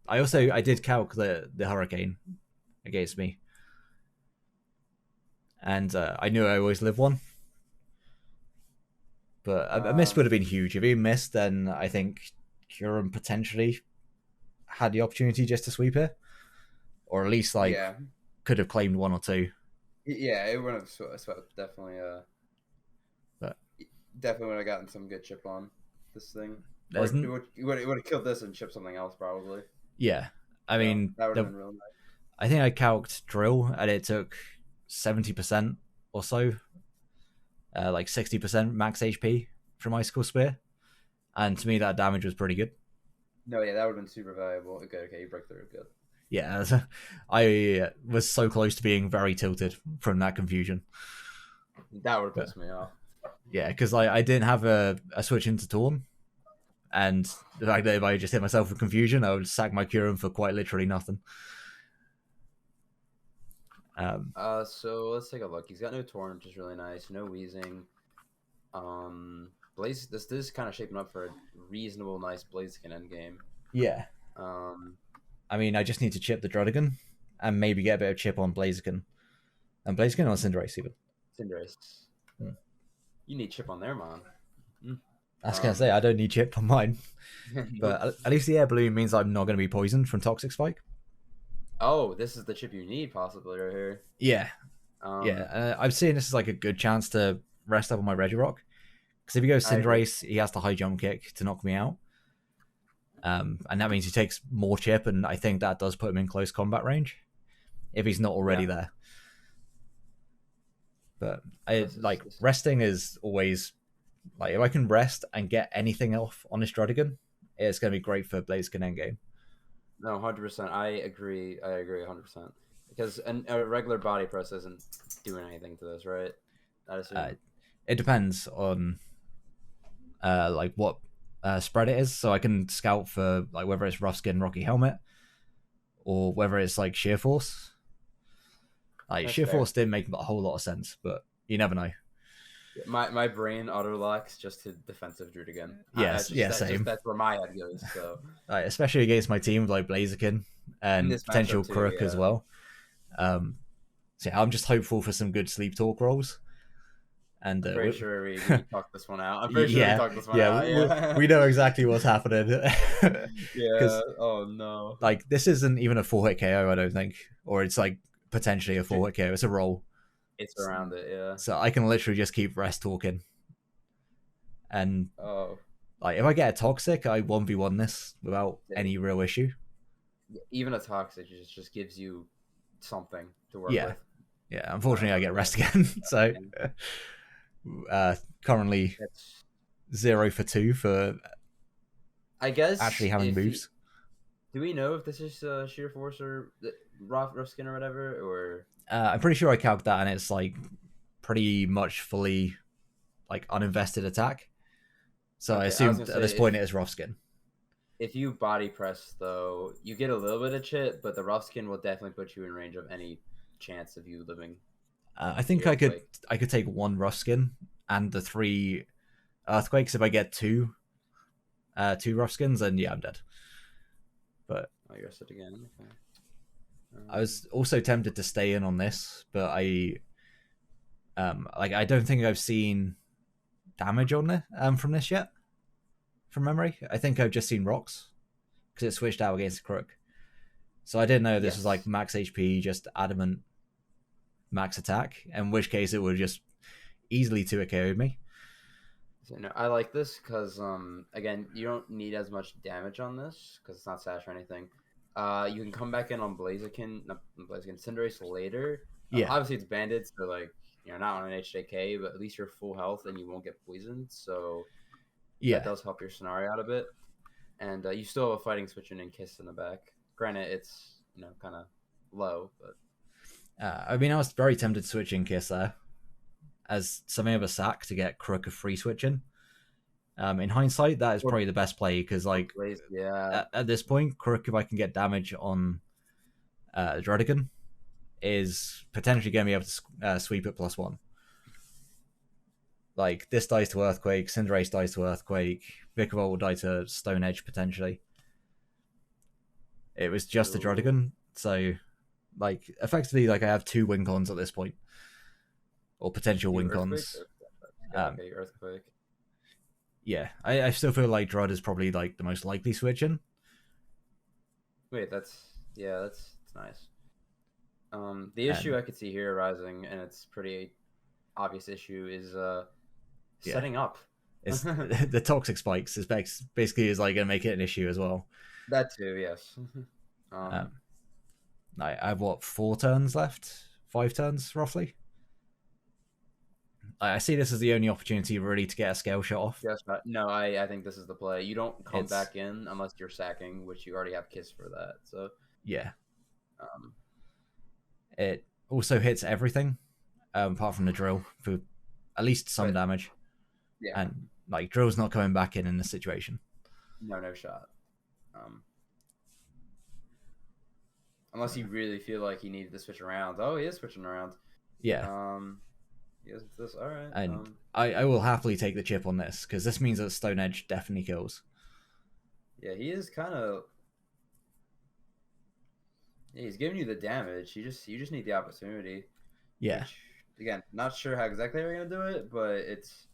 I did calc the Hurricane against me. And I knew I always live one. But a miss would have been huge. If he missed, then I think Kyurem potentially had the opportunity just to sweep it. Or at least could have claimed one or two. Yeah, it would have definitely definitely would have gotten some good chip on this thing. It would have killed this and chipped something else probably. Yeah. I mean, that would have been real nice. I think I calced Drill and it took 70% or so. Like 60% max HP from Icicle Spear. And to me, that damage was pretty good. No, yeah, that would have been super valuable. Okay, you break through. Good. Yeah, I was so close to being very tilted from that confusion. That would have pissed me off. Yeah, because I didn't have a switch into Torn. And the fact that if I just hit myself with confusion, I would sack my Kyurem for quite literally nothing. So let's take a look. He's got no Torn, which is really nice. No Wheezing. Blaze. This is kind of shaping up for a reasonable, nice Blaziken endgame. Yeah. I mean, I just need to chip the Druddigon and maybe get a bit of chip on Blaziken. And Blaziken or Cinderace even. Cinderace. You need chip on there, man. I was gonna say I don't need chip on mine, but at least the air balloon means I'm not gonna be poisoned from toxic spike. Oh, this is the chip you need possibly right here. Yeah, I'm seeing this as like a good chance to rest up on my Regirock, because if he goes Cinderace, he has the high jump kick to knock me out. And that means he takes more chip, and I think that does put him in close combat range if he's not already there. But resting is always like, if I can rest and get anything off on this Druddigon, it's going to be great for Blaziken endgame. No, 100%. I agree 100%. Because a regular body press isn't doing anything to this, right? It depends on like what spread it is. So I can scout for like whether it's Rough Skin, Rocky Helmet, or whether it's like Sheer Force. Like Sheer Force didn't make a whole lot of sense, but you never know. My brain auto locks just to defensive Druddigon. Same. That's where my head goes. So especially against my team like Blaziken and potential Krook as well. So yeah, I'm just hopeful for some good sleep talk rolls. And I'm pretty sure we talked this one out. I'm pretty sure we talked this one out. Yeah, we know exactly what's happening. Yeah. Oh no. Like this isn't even a 4-hit KO, I don't think, or it's like potentially a 4-hit KO. It's a roll. It's around it, yeah. So I can literally just keep rest talking. And like if I get a toxic, I 1v1 this without any real issue. Even a toxic just gives you something to work with. Yeah, unfortunately I get rest again. So currently 0 for 2 for I guess actually having moves. Do we know if this is Sheer Force or Rough Skin or whatever, or I'm pretty sure I calced that, and it's like pretty much fully like uninvested attack. So I assume at this point it is Rough Skin. If you body press though, you get a little bit of chip, but the Rough Skin will definitely put you in range of any chance of you living. I think I could take 1 Rough Skin and the 3 Earthquakes. If I get 2 Rough Skins, then yeah, I'm dead. But I guess it again. Okay. I was also tempted to stay in on this, but I don't think I've seen damage on it from this yet. From memory, I think I've just seen rocks because it switched out against Krook. So I didn't know this was like max HP, just adamant max attack, in which case it would just easily 2-hit KO me. So, no, I like this because again, you don't need as much damage on this because it's not sash or anything. You can come back in on Cinderace later. Obviously it's banded, so like you're not on an HJK, but at least you're full health and you won't get poisoned. So that does help your scenario out a bit. And you still have a fighting switching and Kiss in the back. Granted, it's kind of low, but I mean, I was very tempted to switch in Kiss there as something of a sack to get Krook a free switching. In hindsight, that is probably the best play because, like, at this point, Krook, if I can get damage on Druddigon, is potentially going to be able to sweep it +1. Like, this dies to Earthquake, Cinderace dies to Earthquake, Vikavolt will die to Stone Edge potentially. It was just a Druddigon, so, like, effectively, like, I have 2 win cons at this point. Or potential win cons. Earthquake. Yeah, I still feel like Drud is probably like the most likely switching. Wait, that's nice. The issue I could see here arising, and it's pretty obvious issue, is setting up. It's the toxic spikes is basically is like gonna make it an issue as well. That too, yes. I have 4 turns left, 5 turns roughly. I see this as the only opportunity really to get a scale shot off. Yes, no, I think this is the play. You don't come back in unless you're sacking, which you already have Kiss for that. So yeah, it also hits everything apart from the drill for at least some damage. Yeah, and like drill's not coming back in this situation. No shot. Unless you really feel like he needed to switch around. Oh, he is switching around. Yeah. Yes, this all right. And I will happily take the chip on this because this means that Stone Edge definitely kills. Yeah, he is kind of. Yeah, he's giving you the damage. You just need the opportunity. Yeah. Which, again, not sure how exactly we're gonna do it, but it's.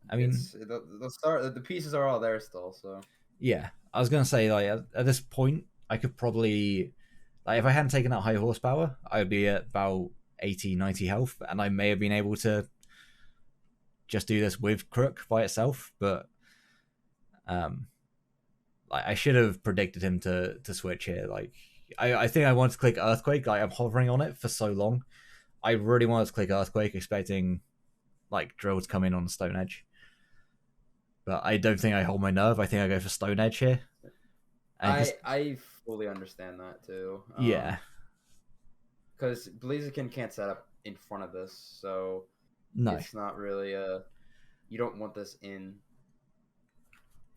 I mean, the pieces are all there still. So yeah, I was gonna say like at this point, I could probably like if I hadn't taken out high horsepower, I would be at about 80, 90 health, and I may have been able to just do this with Krook by itself, but like I should have predicted him to switch here. Like I think I wanted to click Earthquake. Like I'm hovering on it for so long. I really wanted to click Earthquake, expecting like Drill to come in on the Stone Edge. But I don't think I hold my nerve. I think I go for Stone Edge here. I fully understand that too. Yeah. Because Blaziken can't set up in front of this, so no, it's not really you don't want this in.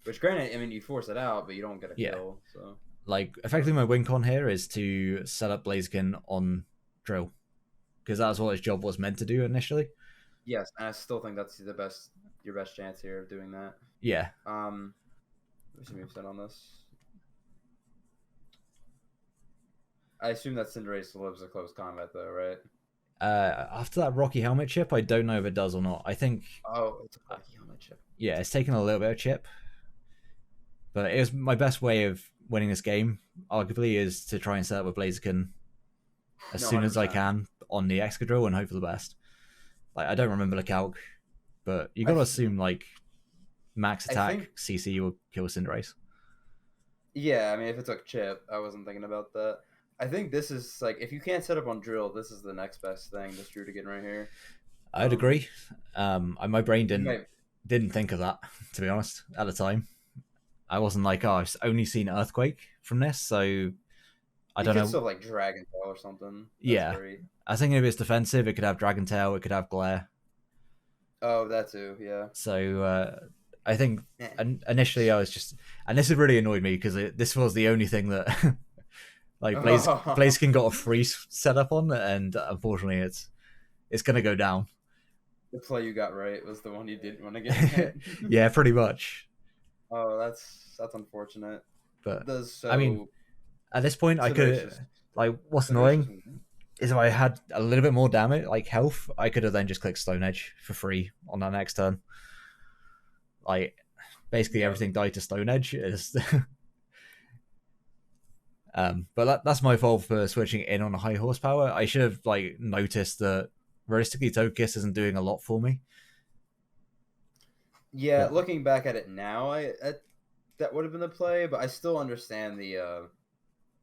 Which, granted, I mean, you force it out, but you don't get a kill. So, like, effectively, my win con here is to set up Blaziken on Drill, because that's what his job was meant to do initially. Yes, and I still think that's your best chance here of doing that. Yeah. What's your moveset on this? I assume that Cinderace lives a close combat, though, right? After that Rocky Helmet chip, I don't know if it does or not. I think. Oh, it's a Rocky Helmet chip. Yeah, it's taken a little bit of chip, but it was my best way of winning this game. Arguably, is to try and set up a Blaziken as soon as I can on the Excadrill and hope for the best. Like I don't remember the calc, but you got to assume like max attack CC will kill Cinderace. Yeah, I mean if it took chip, I wasn't thinking about that. I think this is like if you can't set up on Drill, this is the next best thing this Drew to get right here. I'd agree. My brain didn't think of that, to be honest, at the time. I wasn't like, oh, I've only seen Earthquake from this, so I don't know. Still like Dragon Tail or something. That's I think if it's defensive, it could have Dragon Tail, it could have Glare. Oh, that too, yeah. So I think initially I was just, and this had really annoyed me because this was the only thing that like Blaziken got a freeze set up on, and unfortunately it's gonna go down. The play you got right was the one you didn't want to get. Yeah, pretty much. Oh, that's unfortunate. But I mean, at this point, I could like what's annoying is if I had a little bit more damage, like health, I could have then just clicked Stone Edge for free on that next turn. Like basically everything died to Stone Edge. But that's my fault for switching in on a high horsepower. I should have like noticed that realistically Togekiss isn't doing a lot for me. Yeah, looking back at it now, that would have been the play, but I still understand the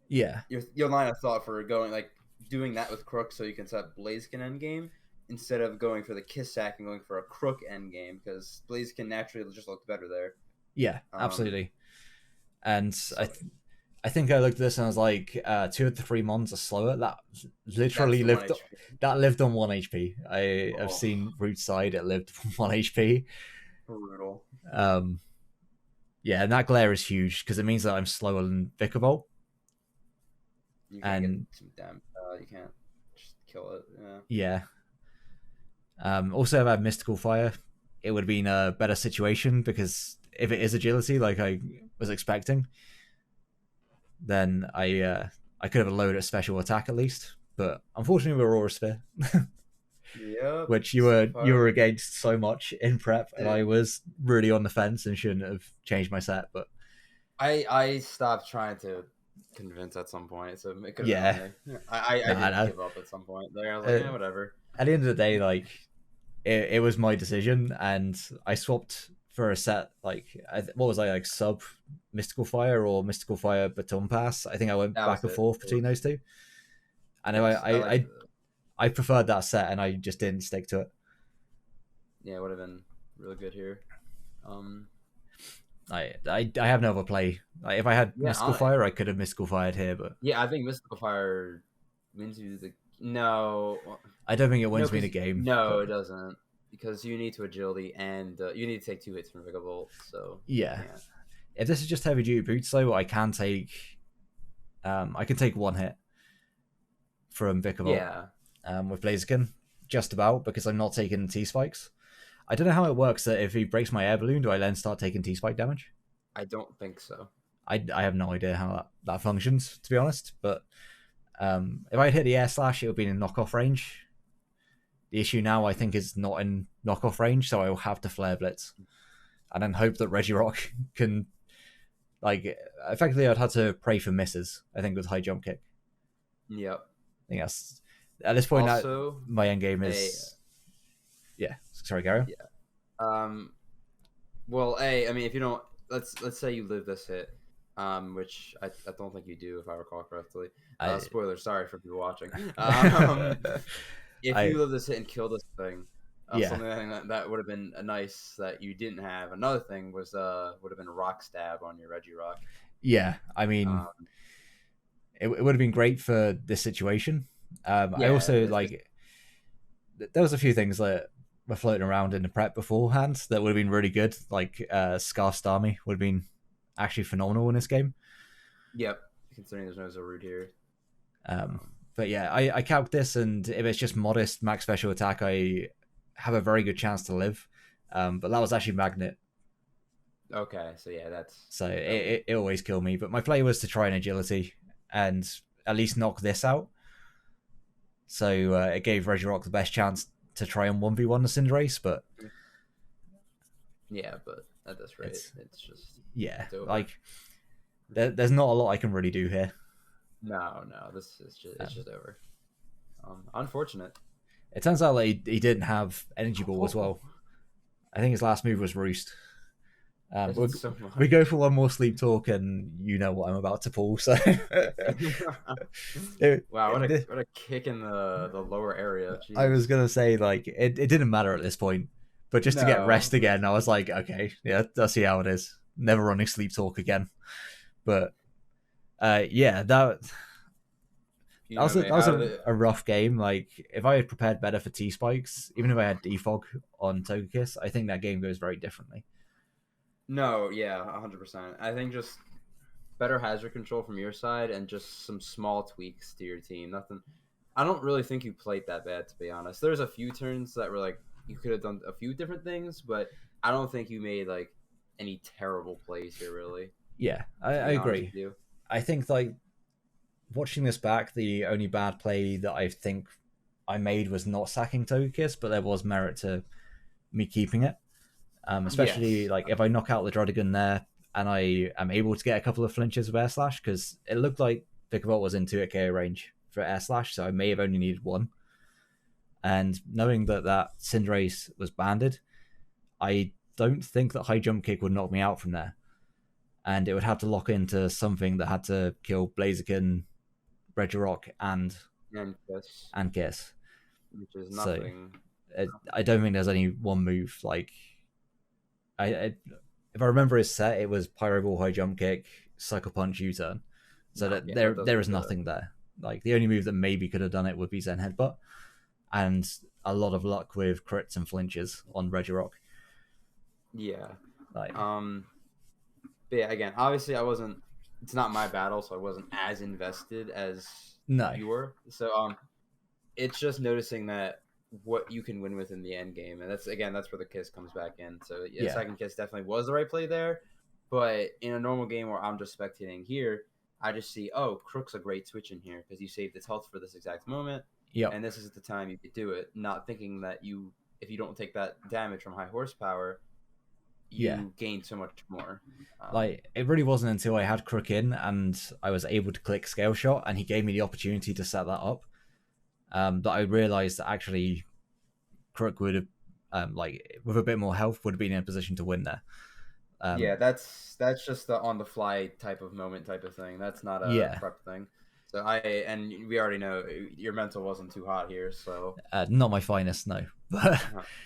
your line of thought for doing that with Krook so you can set Blaziken endgame instead of going for the Kiss Sack and going for a Krook endgame because Blaziken naturally just looked better there. Yeah, absolutely. And I think I looked at this and I was like, 2 of the 3 mons are slower. That literally lived on 1 HP. I have seen Root side, it lived 1 HP. Brutal. Yeah, and that glare is huge because it means that I'm slower than Vikavolt. You can't you can't just kill it. Yeah. Also, if I had Mystical Fire, it would have been a better situation because if it is agility, like I was expecting, then I could have loaded a special attack at least. But unfortunately, we're Aura Sphere. Yeah, which you were against so much in prep, and I was really on the fence and shouldn't have changed my set. But I stopped trying to convince at some point, so it could have been I didn't give up at some point. There, I was like, whatever. At the end of the day, like it was my decision, and I swapped for a set. Like, what was I like? Sub Mystical Fire or Mystical Fire Baton Pass? I think I went back and forth between those two, and I preferred that set, and I just didn't stick to it. Yeah, it would have been really good here. I have no other play. Like, if I had Mystical Fire, I could have Mystical Fired here, but yeah, I think Mystical Fire wins you the I don't think it wins me the game. No, it doesn't, because you need to agility and you need to take 2 hits from Vigavolt. So yeah, if this is just heavy duty boots, though, I can take 1 hit from Vikavolt. Yeah. With Blaziken, just about, because I'm not taking T-Spikes. I don't know how it works that if he breaks my air balloon, do I then start taking T-Spike damage? I don't think so. I have no idea how that functions, to be honest, but if I had hit the Aegislash, it would be in knockoff range. The issue now, I think, is not in knockoff range, so I will have to flare blitz, and then hope that Regirock can, like, effectively I'd have to pray for misses, I think, with high jump kick. Yep. I think that's, at this point, also, my end game is... Yeah, sorry, Gary. Yeah. Well, I mean, if you don't, let's say you live this hit, which I don't think you do, if I recall correctly. Spoiler, sorry for people watching. If you live this hit and kill this thing, something that would have been nice that you didn't have. Another thing was would have been rock stab on your Regirock. Yeah, I mean, it would have been great for this situation. I also like. There was a few things that were floating around in the prep beforehand that would have been really good. Like Scar Starmie would have been actually phenomenal in this game. Yep, considering there's no Rewt here. But yeah, I calc this, and if it's just modest max special attack, I have a very good chance to live. But that was actually Magnet. Okay, so yeah, that's... So it always killed me. But my play was to try an agility and at least knock this out. So it gave Regirock the best chance to try and 1v1 the Cinderace, but... Yeah, but at this rate, it's just... Yeah, like, there's not a lot I can really do here. No, this is just, it's just over. Unfortunate. It turns out that he didn't have Energy Ball as well. I think his last move was Roost. We go for one more sleep talk, and you know what I'm about to pull. So, wow, what a kick in the lower area. Jeez. I was gonna say, like, it didn't matter at this point, but just to get rest again, I was like, okay, yeah, let's see how it is. Never running sleep talk again. But yeah, that was a rough game. Like, if I had prepared better for T-Spikes, even if I had Defog on Togekiss, I think that game goes very differently. No, yeah, 100%. I think just better hazard control from your side and just some small tweaks to your team. Nothing. I don't really think you played that bad, to be honest. There's a few turns that were like you could have done a few different things, but I don't think you made like any terrible plays here, really. Yeah, I agree. I think, like, watching this back, the only bad play that I think I made was not sacking Togekiss, but there was merit to me keeping it. Especially like if I knock out the Drodigan there and I am able to get a couple of flinches of Air Slash, because it looked like Vikavolt was in 2 KO range for Air Slash, so I may have only needed 1. And knowing that Cinderace was banded, I don't think that high jump kick would knock me out from there. And it would have to lock into something that had to kill Blaziken, Regirock, and Kiss. Which is nothing. So, I don't think there's any one move. Like, if I remember his set, it was Pyro Ball, high jump kick, Cycle Punch, U-turn. So there is nothing there. Like, the only move that maybe could have done it would be Zen Headbutt, and a lot of luck with crits and flinches on Regirock. Yeah. Like, but yeah, again, obviously it's not my battle, so I wasn't as invested as you were. So it's just noticing that what you can win with in the end game, and that's where the Kiss comes back in. So yeah, second Kiss definitely was the right play there, but in a normal game where I'm just spectating here, I just see, oh, Krook's a great switch in here because you saved his health for this exact moment, and this is the time you could do it, not thinking that if you don't take that damage from high horsepower, you gain so much more. Like, it really wasn't until I had Krook in and I was able to click Scale Shot and he gave me the opportunity to set that up, that I realized that actually Krook would have, like, with a bit more health, would have been in a position to win there. Yeah, that's just the on the fly type of moment type of thing. That's not a prep thing. So we already know your mental wasn't too hot here, so not my finest, no. But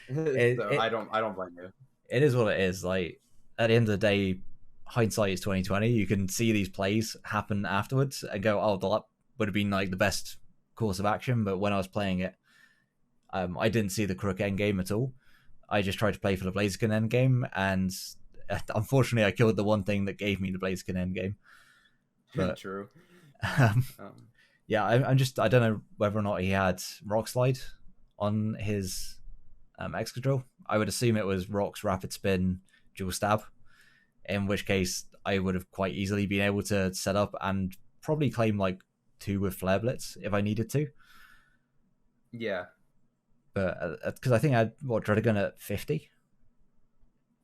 I don't blame you. It is what it is. Like, at the end of the day, hindsight is 20/20. You can see these plays happen afterwards and go, oh, that would have been like the best course of action. But when I was playing it, I didn't see the Krook endgame at all. I just tried to play for the Blaziken endgame, and unfortunately I killed the one thing that gave me the Blaziken endgame. But true. Yeah, I don't know whether or not he had Rock Slide on his Excadrill. I would assume it was Rock's Rapid Spin, Dual Stab, in which case I would have quite easily been able to set up and probably claim like 2 with Flare Blitz if I needed to. Yeah. but because I think I had Druddigan at 50.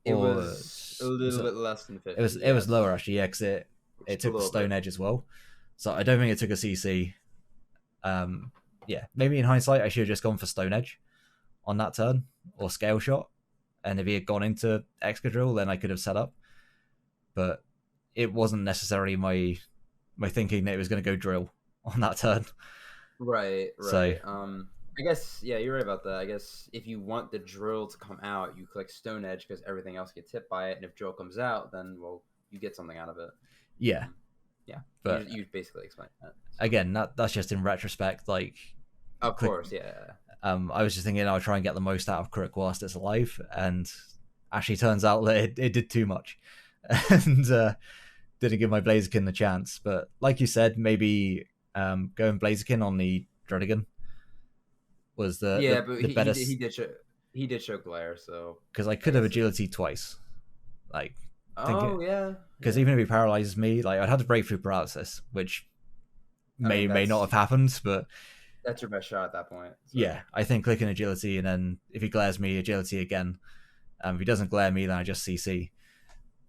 It was a little bit less than 50. It was lower actually, yeah, because it took the Stone Edge as well. So I don't think it took a CC. Yeah, maybe in hindsight I should have just gone for Stone Edge on that turn or Scale Shot, and if he had gone into Excadrill, then I could have set up. But it wasn't necessarily my thinking that it was going to go Drill on that turn. Right. So, I guess, yeah, you're right about that. I guess if you want the Drill to come out, you click Stone Edge because everything else gets hit by it, and if Drill comes out, then, well, you get something out of it. Yeah. Yeah, but you basically explained that. So. Again, that's just in retrospect. Like, of course, yeah. I was just thinking I'll try and get the most out of Crook whilst it's alive, and actually turns out that it did too much, and didn't give my Blaziken the chance. But like you said, maybe going Blaziken on the Druddigan was the better. He did show Glare, so because I could have agility twice, like. Yeah. Because even if he paralyzes me, like I'd have to breakthrough paralysis, which may not have happened, but that's your best shot at that point. So. Yeah, I think clicking agility, and then if he glares me, agility again. If he doesn't glare me, then I just CC.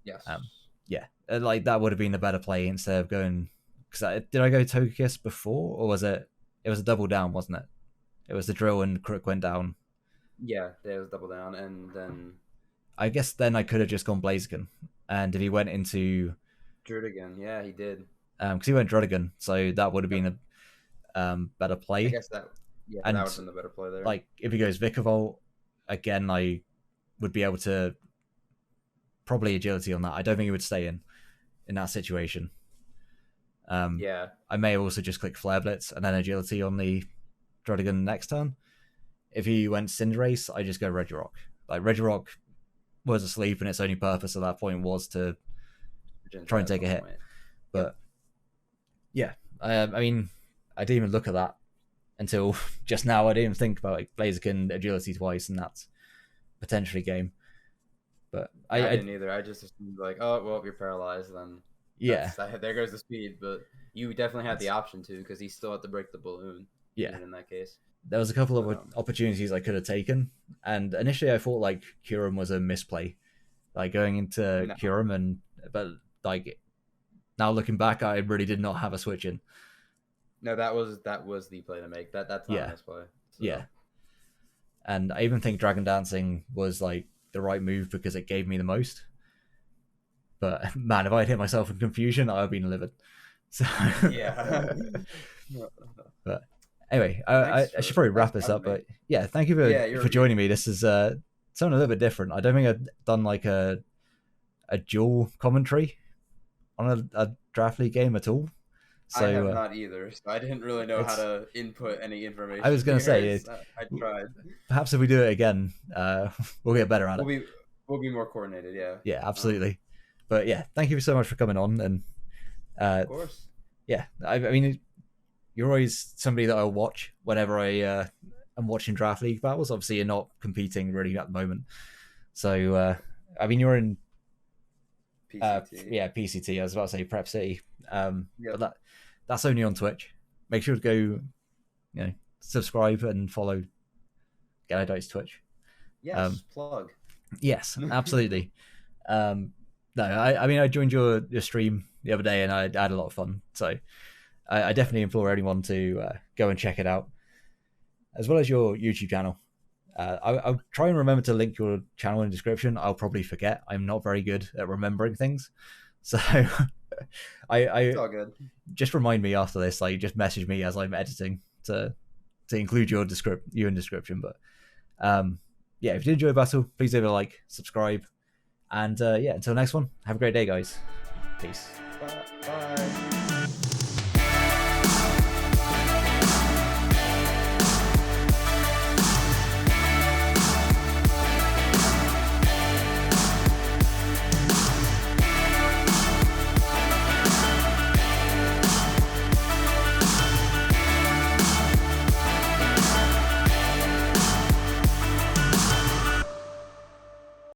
Yes. Yeah, like that would have been a better play instead of going. Because did I go Togekiss before, or was it? It was a double down, wasn't it? It was the Drill and Crook went down. Yeah, there was double down, and then. I guess then I could have just gone Blaziken. And if he went into Druddigan, yeah, he did. Because he went Druddigan, so that would have been a better play. I guess that would have been the better play there. Like if he goes Vikavolt, again, I would be able to probably agility on that. I don't think he would stay in that situation. Yeah, I may also just click Flare Blitz and then agility on the Druddigan next turn. If he went Cinderace, I just go Regirock. Like Regirock was asleep, and its only purpose at that point was to try and take a hit. But yeah, I mean, I didn't even look at that until just now. I didn't even think about like Blaziken agility twice, and that's potentially game. But I didn't either. I just assumed like, oh well, if you're paralyzed, then yeah, there goes the speed. But you definitely had the option to, because he still had to break the balloon. Yeah, in that case. There was a couple of opportunities I could have taken, and initially I thought like Kyurem was a misplay, like going into Kyurem, but like now looking back, I really did not have a switch in. No, that was the play to make. That's not a misplay. So. Yeah, and I even think Dragon Dancing was like the right move because it gave me the most. But man, if I had hit myself in confusion, I would have been livid. So yeah. But. Anyway, I should probably wrap this up, but yeah, thank you for joining me. This is something a little bit different. I don't think I've done like a dual commentary on a draft league game at all. So, I have not either, so I didn't really know how to input any information. I was going to say, I tried. Perhaps if we do it again, we'll get better at it. We'll be more coordinated, yeah. Yeah, absolutely. But yeah, thank you so much for coming on, and of course. Yeah, I mean. You're always somebody that I'll watch whenever I am watching draft league battles. Obviously, you're not competing really at the moment. So, I mean, you're in PCT. PCT. I was about to say Prep City. But that's only on Twitch. Make sure to go, subscribe and follow Gyarados Twitch. Yes, plug. Yes, absolutely. No, I mean, I joined your stream the other day and I had a lot of fun. So. I definitely implore anyone to go and check it out, as well as your YouTube channel. I'll try and remember to link your channel in the description. I'll probably forget. I'm not very good at remembering things. So it's all good. Just remind me after this, like just message me as I'm editing to include you in description. But yeah, if you did enjoy the battle, please leave a like, subscribe, and yeah, until next one, have a great day, guys. Peace. Bye.